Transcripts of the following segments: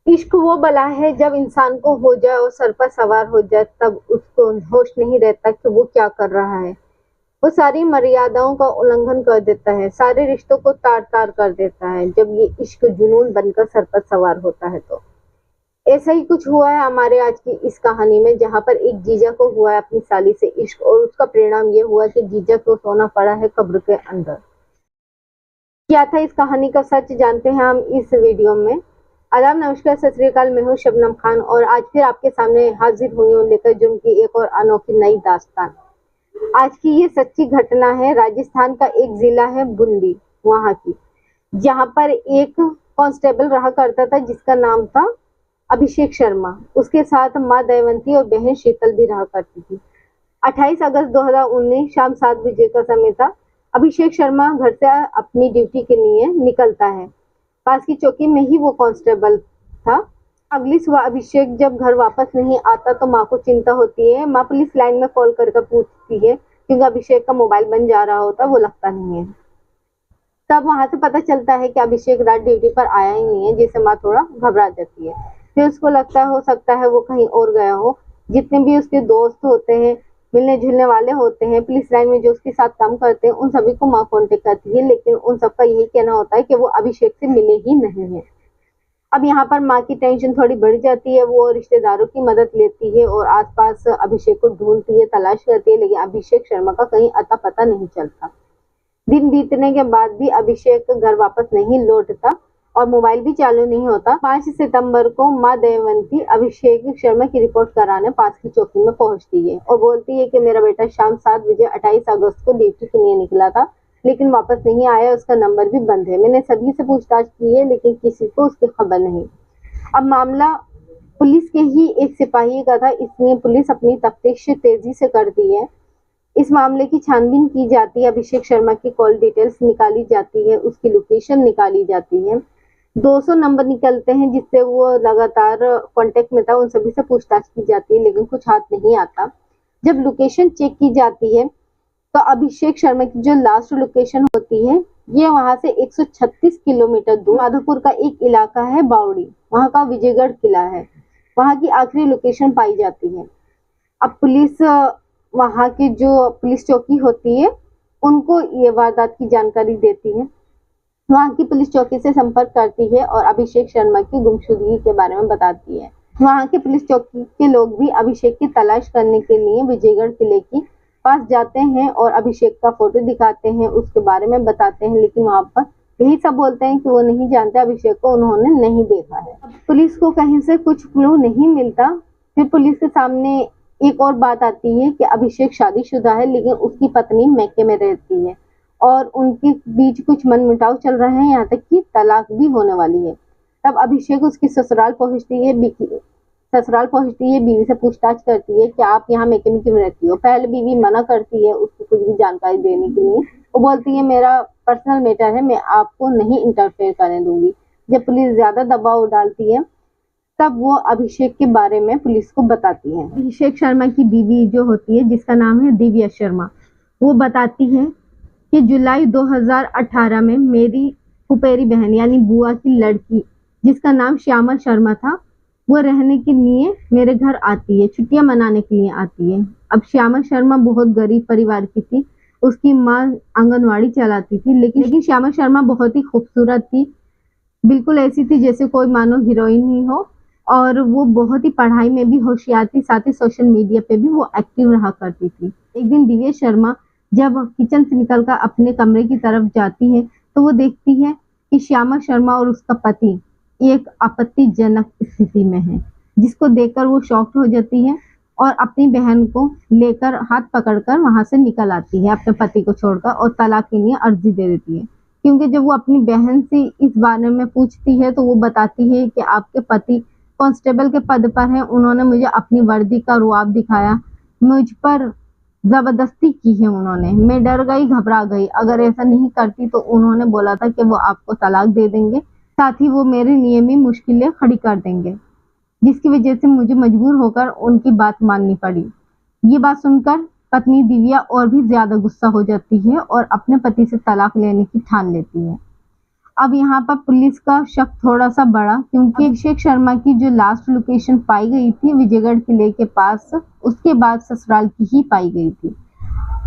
इश्क वो बला है जब इंसान को हो जाए और सर पर सवार हो जाए, तब उसको होश नहीं रहता कि वो क्या कर रहा है। वो सारी मर्यादाओं का उल्लंघन कर देता है, सारे रिश्तों को तार-तार कर देता है जब ये इश्क जुनून बनकर सर पर सवार होता है तो। ऐसा ही कुछ हुआ है हमारे आज की इस कहानी में, जहाँ पर एक जीजा को हुआ है अपनी साली से इश्क और उसका परिणाम ये हुआ कि जीजा को सोना पड़ा है कब्र के अंदर। क्या था इस कहानी का सच, जानते हैं हम इस वीडियो में। आदाब, नमस्कार, सत श्री अकाल। मैं हूँ शबनम खान और आज फिर आपके सामने हाजिर हुई हूँ लेकर जुर्म की एक और अनोखी नई दास्तान। आज की ये सच्ची घटना है राजस्थान का एक जिला है बूंदी, वहाँ की, जहाँ पर एक कांस्टेबल रहा करता था जिसका नाम था अभिषेक शर्मा। उसके साथ माँ दयवंती और बहन शीतल भी रहा करती थी। 28 अगस्त 2019 शाम 7 बजे का समय था। अभिषेक शर्मा घर से अपनी ड्यूटी के लिए निकलता है। पास की चौकी में ही वो कांस्टेबल था। अगली सुबह अभिषेक जब घर वापस नहीं आता तो माँ को चिंता होती है। माँ पुलिस लाइन में कॉल करके पूछती है क्योंकि अभिषेक का मोबाइल बन जा रहा होता, वो लगता नहीं है। तब वहां से पता चलता है कि अभिषेक रात ड्यूटी पर आया ही नहीं है, जिससे माँ थोड़ा घबरा जाती है। फिर उसको लगता है हो सकता है वो कहीं और गया हो। जितने भी उसके दोस्त होते हैं, मिलने जुलने वाले होते हैं, पुलिस लाइन में जो उसके साथ काम करते हैं, उन सभी को माँ कांटेक्ट करती है, लेकिन उन सबका यही कहना होता है कि वो अभिषेक से मिले ही नहीं है। अब यहाँ पर माँ की टेंशन थोड़ी बढ़ जाती है। वो रिश्तेदारों की मदद लेती है और आसपास अभिषेक को ढूंढती है, तलाश करती है, लेकिन अभिषेक शर्मा का कहीं अता पता नहीं चलता। दिन बीतने के बाद भी अभिषेक घर वापस नहीं लौटता और मोबाइल भी चालू नहीं होता। 5 सितंबर को माँ दयवंती अभिषेक शर्मा की रिपोर्ट कराने पास की चौकी में पहुंचती है और बोलती है कि मेरा बेटा शाम 7 बजे 28 अगस्त को ड्यूटी के लिए निकला था, लेकिन वापस नहीं आया। उसका नंबर भी बंद है। मैंने सभी से पूछताछ की है, लेकिन किसी को उसकी खबर नहीं। अब मामला पुलिस के ही एक सिपाही का था, इसलिए पुलिस अपनी तफ्तीश तेजी से करती है। इस मामले की छानबीन की जाती है, अभिषेक शर्मा की कॉल डिटेल्स निकाली जाती है, उसकी लोकेशन निकाली जाती है। 200 नंबर निकलते हैं जिससे वो लगातार कांटेक्ट में था, उन सभी से पूछताछ की जाती है, लेकिन कुछ हाथ नहीं आता। जब लोकेशन चेक की जाती है तो अभिषेक शर्मा की जो लास्ट लोकेशन होती है, ये वहां से 136 किलोमीटर दूर माधोपुर का एक इलाका है बावड़ी, वहां का विजयगढ़ किला है, वहां की आखिरी लोकेशन पाई जाती है। अब पुलिस वहाँ की जो पुलिस चौकी होती है, उनको ये वारदात की जानकारी देती है। वहाँ की पुलिस चौकी से संपर्क करती है और अभिषेक शर्मा की गुमशुदगी के बारे में बताती है। वहाँ के पुलिस चौकी के लोग भी अभिषेक की तलाश करने के लिए विजयगढ़ किले के पास जाते हैं और अभिषेक का फोटो दिखाते हैं, उसके बारे में बताते हैं, लेकिन वहाँ पर यही सब बोलते हैं कि वो नहीं जानते, अभिषेक को उन्होंने नहीं देखा है। पुलिस को कहीं से कुछ क्लू नहीं मिलता। फिर पुलिस के सामने एक और बात आती है कि अभिषेक शादीशुदा है, लेकिन उसकी पत्नी मैके में रहती है और उनके बीच कुछ मनमुटाव चल रहे हैं, यहाँ तक कि तलाक भी होने वाली है। तब अभिषेक उसकी ससुराल पहुंचती है, बीवी से पूछताछ करती है कि आप यहाँ मैके में क्यों रहती हो। पहले बीवी मना करती है उसको कुछ भी जानकारी देने के लिए। वो बोलती है मेरा पर्सनल मैटर है, मैं आपको नहीं इंटरफेयर करने दूंगी। जब पुलिस ज्यादा दबाव डालती है तब वो अभिषेक के बारे में पुलिस को बताती है। अभिषेक शर्मा की बीवी जो होती है, जिसका नाम है दिव्या शर्मा, वो बताती है कि जुलाई 2018 में मेरी फुफेरी बहन यानी बुआ की लड़की, जिसका नाम श्यामा शर्मा था, वो रहने के लिए मेरे घर आती है, छुट्टियां मनाने के लिए आती है। अब श्यामा शर्मा बहुत गरीब परिवार की थी, उसकी माँ आंगनवाड़ी चलाती थी, लेकिन श्यामा शर्मा बहुत ही खूबसूरत थी, बिल्कुल ऐसी थी जैसे कोई मानो हीरोइन ही हो, और वो बहुत ही पढ़ाई में भी होशियार थी, साथ ही सोशल मीडिया पे भी वो एक्टिव रहा करती थी। एक दिन दिव्या शर्मा जब किचन से निकलकर अपने कमरे की तरफ जाती है तो वो देखती है कि श्यामा शर्मा और उसका पति एक आपत्तिजनक स्थिति में है, जिसको देखकर वो शॉक्ड हो जाती है और अपनी बहन को लेकर हाथ पकड़कर वहां से निकल आती है अपने पति को छोड़कर और तलाक के लिए अर्जी दे देती है। क्योंकि जब वो अपनी बहन से इस बारे में पूछती है तो वो बताती है कि आपके पति कांस्टेबल के पद पर हैं, उन्होंने मुझे अपनी वर्दी का रुआब दिखाया, मुझ पर जबरदस्ती की है उन्होंने, मैं डर गई, घबरा गई। अगर ऐसा नहीं करती तो उन्होंने बोला था कि वो आपको तलाक दे देंगे, साथ ही वो मेरे लिए भी मुश्किलें खड़ी कर देंगे, जिसकी वजह से मुझे मजबूर होकर उनकी बात माननी पड़ी। ये बात सुनकर पत्नी दिव्या और भी ज्यादा गुस्सा हो जाती है और अपने पति से तलाक लेने की ठान लेती है। अब यहाँ पर पुलिस का शक थोड़ा सा बढ़ा, क्योंकि अभिषेक शर्मा की जो लास्ट लोकेशन पाई गई थी विजयगढ़ किले के पास, उसके बाद ससुराल की ही पाई गई थी।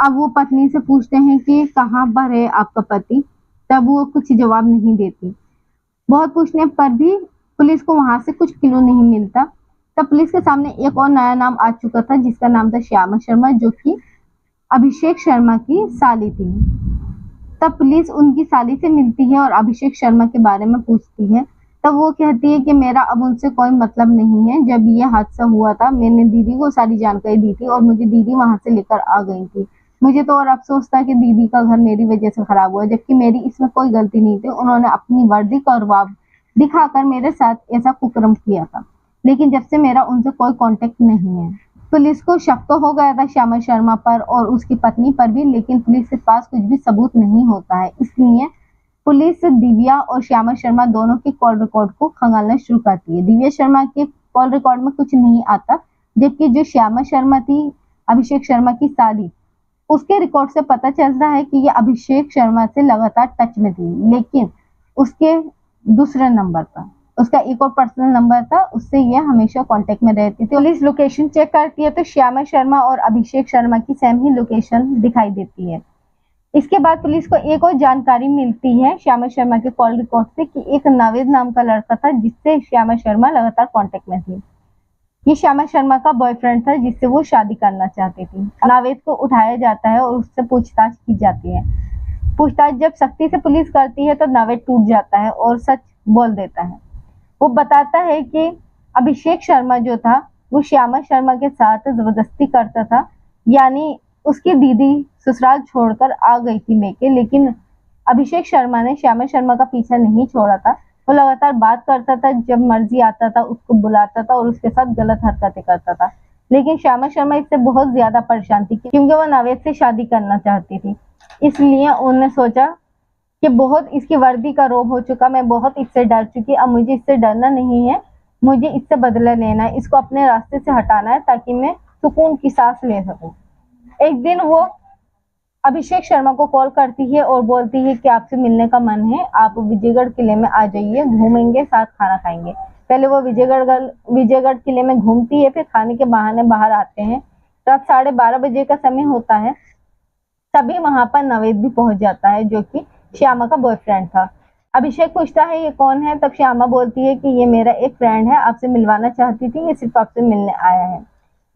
अब वो पत्नी से पूछते हैं कि कहाँ पर है आपका पति, तब वो कुछ जवाब नहीं देती। बहुत पूछने पर भी पुलिस को वहां से कुछ क्लू नहीं मिलता। तब पुलिस के सामने एक और नया नाम आ चुका था, जिसका नाम था श्यामा शर्मा, जो कि अभिषेक शर्मा की साली थी। तब पुलिस उनकी साली से मिलती है और अभिषेक शर्मा के बारे में पूछती है। तब वो कहती है कि मेरा अब उनसे कोई मतलब नहीं है। जब ये हादसा हुआ था मैंने दीदी को सारी जानकारी दी थी और मुझे दीदी वहां से लेकर आ गई थी। मुझे तो और अफसोस था कि दीदी का घर मेरी वजह से खराब हुआ, जबकि मेरी इसमें कोई गलती नहीं थी। उन्होंने अपनी वर्दी का रुआब दिखाकर मेरे साथ ऐसा कुकर्म किया था, लेकिन जब से मेरा उनसे कोई कांटेक्ट नहीं है। पुलिस को शक तो हो गया था श्यामा शर्मा पर और उसकी पत्नी पर भी, लेकिन पुलिस के पास कुछ भी सबूत नहीं होता है। इसलिए पुलिस दिव्या और श्यामा शर्मा दोनों के कॉल रिकॉर्ड को खंगालना शुरू करती है। दिव्या शर्मा के कॉल रिकॉर्ड में कुछ नहीं आता, जबकि जो श्यामा शर्मा थी, अभिषेक शर्मा की साली, उसके रिकॉर्ड से पता चलता है कि ये अभिषेक शर्मा से लगातार टच में थी, लेकिन उसके दूसरे नंबर पर उसका एक और पर्सनल नंबर था, उससे ये हमेशा कांटेक्ट में रहती थी। पुलिस लोकेशन चेक करती है तो श्यामा शर्मा और अभिषेक शर्मा की सेम ही लोकेशन दिखाई देती है। इसके बाद पुलिस को एक और जानकारी मिलती है श्यामा शर्मा के कॉल रिकॉर्ड से कि एक नावेद नाम का लड़का था जिससे श्यामा शर्मा लगातार कांटेक्ट में थी। ये श्यामा शर्मा का बॉयफ्रेंड था जिससे वो शादी करना चाहती थी। नावेद को उठाया जाता है और उससे पूछताछ की जाती है। पूछताछ जब सख्ती से पुलिस करती है तो नावेद टूट जाता है और सच बोल देता है। वो बताता है कि अभिषेक शर्मा जो था वो श्यामा शर्मा के साथ जबरदस्ती करता था, यानी उसकी दीदी ससुराल छोड़कर आ गई थी मेके, लेकिन अभिषेक शर्मा ने श्यामा शर्मा का पीछा नहीं छोड़ा था। वो लगातार बात करता था, जब मर्जी आता था उसको बुलाता था और उसके साथ गलत हरकतें करता था। लेकिन श्यामा शर्मा इससे बहुत ज्यादा परेशान थी, क्योंकि वो नावेद से शादी करना चाहती थी। इसलिए उन्होंने सोचा कि बहुत इसकी वर्दी का रोब हो चुका, मैं बहुत इससे डर चुकी, अब मुझे इससे डरना नहीं है, मुझे इससे बदला लेना है, इसको अपने रास्ते से हटाना है ताकि मैं सुकून की सांस ले सकूं। एक दिन वो अभिषेक शर्मा को कॉल करती है और बोलती है कि आपसे मिलने का मन है, आप विजयगढ़ किले में आ जाइए, घूमेंगे, साथ खाना खाएंगे। पहले वो विजयगढ़ किले में घूमती है, फिर खाने के बहाने बाहर आते हैं। रात 12:30 बजे का समय होता है। तभी वहां पर नावेद भी पहुंच जाता है, जो कि श्यामा का बॉयफ्रेंड था। अभिषेक पूछता है ये कौन है, तब श्यामा बोलती है कि ये मेरा एक फ्रेंड है, आपसे मिलवाना चाहती थी, ये सिर्फ आपसे मिलने आया है।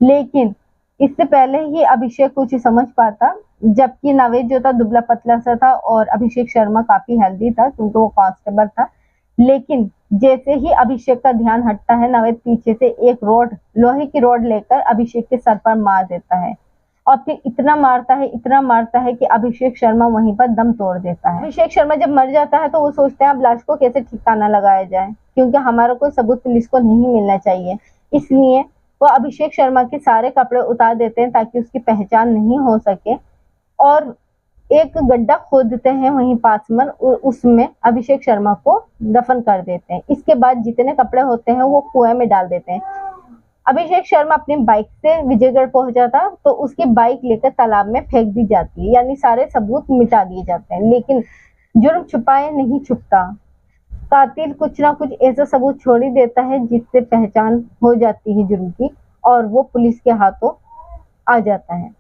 लेकिन इससे पहले ही अभिषेक कुछ समझ पाता, जबकि नावेद जो था दुबला पतला सा था और अभिषेक शर्मा काफी हेल्दी था क्योंकि वो कांस्टेबल था। लेकिन जैसे ही अभिषेक का ध्यान हटता है, नावेद पीछे से एक लोहे की रॉड लेकर अभिषेक के सर पर मार देता है और फिर इतना मारता है कि अभिषेक शर्मा वहीं पर दम तोड़ देता है। अभिषेक शर्मा जब मर जाता है तो वो सोचते हैं अब लाश को कैसे ठिकाना लगाया जाए, क्योंकि हमारा कोई सबूत पुलिस को नहीं मिलना चाहिए। इसलिए वो अभिषेक शर्मा के सारे कपड़े उतार देते हैं ताकि उसकी पहचान नहीं हो सके, और एक गड्ढा खोदते हैं वहीं पास में, उसमें अभिषेक शर्मा को दफन कर देते हैं। इसके बाद जितने कपड़े होते हैं वो कुएं में डाल देते हैं। अभिषेक शर्मा अपनी बाइक से विजयगढ़ पहुंचा था तो उसकी बाइक लेकर तालाब में फेंक दी जाती है, यानी सारे सबूत मिटा दिए जाते हैं। लेकिन जुर्म छुपाए नहीं छुपता, कातिल कुछ ना कुछ ऐसा सबूत छोड़ ही देता है जिससे पहचान हो जाती है जुर्म की, और वो पुलिस के हाथों आ जाता है।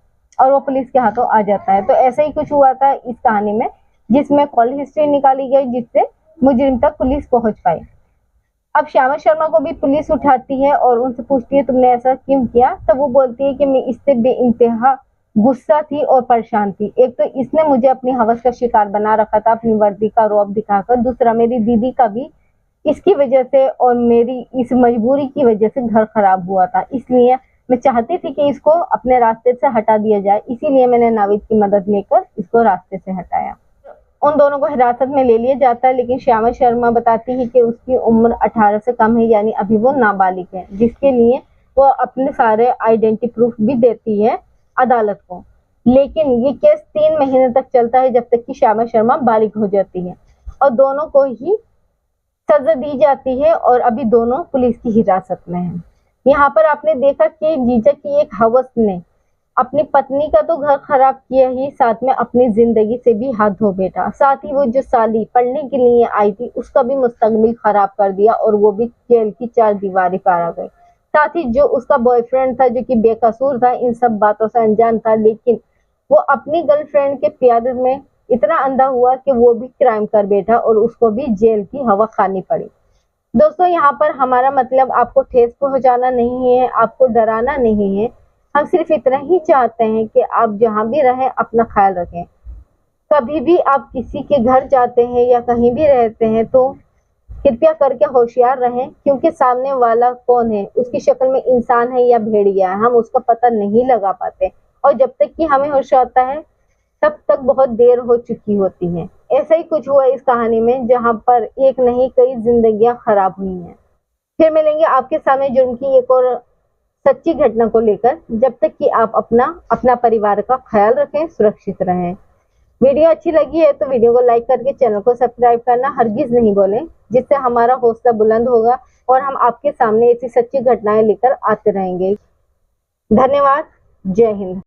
तो ऐसा ही कुछ हुआ था इस कहानी में, जिसमें कॉल हिस्ट्री निकाली गई जिससे मुजरिम तक पुलिस पहुंच पाई। अब श्यामा शर्मा को भी पुलिस उठाती है और उनसे पूछती है तुमने ऐसा क्यों किया। तब वो बोलती है कि मैं इससे बेइंतहा गुस्सा थी और परेशान थी। एक तो इसने मुझे अपनी हवस का शिकार बना रखा था अपनी वर्दी का रौब दिखाकर, दूसरा मेरी दीदी का भी इसकी वजह से और मेरी इस मजबूरी की वजह से घर खराब हुआ था। इसलिए मैं चाहती थी कि इसको अपने रास्ते से हटा दिया जाए, इसीलिए मैंने नावेद की मदद लेकर इसको रास्ते से हटाया। उन दोनों को हिरासत में ले लिया जाता है, लेकिन श्यामा शर्मा बताती है कि उसकी उम्र 18 से कम है, यानी अभी वो नाबालिग है, जिसके लिए वो अपने सारे आइडेंटिटी प्रूफ भी देती है अदालत को। लेकिन ये केस 3 महीने तक चलता है, जब तक कि श्यामा शर्मा बालिग हो जाती है और दोनों को ही सजा दी जाती है और अभी दोनों पुलिस की हिरासत में हैं। यहाँ पर आपने देखा कि जीजा की एक हवस ने अपनी पत्नी का तो घर खराब किया ही, साथ में अपनी जिंदगी से भी हाथ धो बैठा। साथ ही वो जो साली पढ़ने के लिए आई थी उसका भी मुस्तकबिल खराब कर दिया और वो भी जेल की 4 दीवारी पार आ गई। साथ ही जो उसका बॉयफ्रेंड था, जो कि बेकसूर था, इन सब बातों से अनजान था, लेकिन वो अपनी गर्लफ्रेंड के प्यार में इतना अंधा हुआ कि वो भी क्राइम कर बैठा और उसको भी जेल की हवा खानी पड़ी। दोस्तों, यहाँ पर हमारा मतलब आपको ठेस पहुंचाना नहीं है, आपको डराना नहीं है। हम सिर्फ इतना ही चाहते हैं कि आप जहाँ भी रहें अपना ख्याल रखें। कभी भी आप किसी के घर जाते हैं या कहीं भी रहते हैं तो कृपया करके होशियार रहें, क्योंकि सामने वाला कौन है, उसकी शक्ल में इंसान है या भेड़िया है, हम उसका पता नहीं लगा पाते। और जब तक कि हमें होश आता है तब तक बहुत देर हो चुकी होती है। ऐसा ही कुछ हुआ इस कहानी में, जहाँ पर एक नहीं कई जिंदगियां खराब हुई हैं। फिर मिलेंगे आपके सामने जुर्म की एक और सच्ची घटना को लेकर। जब तक कि आप अपना परिवार का ख्याल रखें, सुरक्षित रहें। वीडियो अच्छी लगी है तो वीडियो को लाइक करके चैनल को सब्सक्राइब करना हरगिज नहीं भूलें, जिससे हमारा हौसला बुलंद होगा और हम आपके सामने ऐसी सच्ची घटनाएं लेकर आते रहेंगे। धन्यवाद। जय हिंद।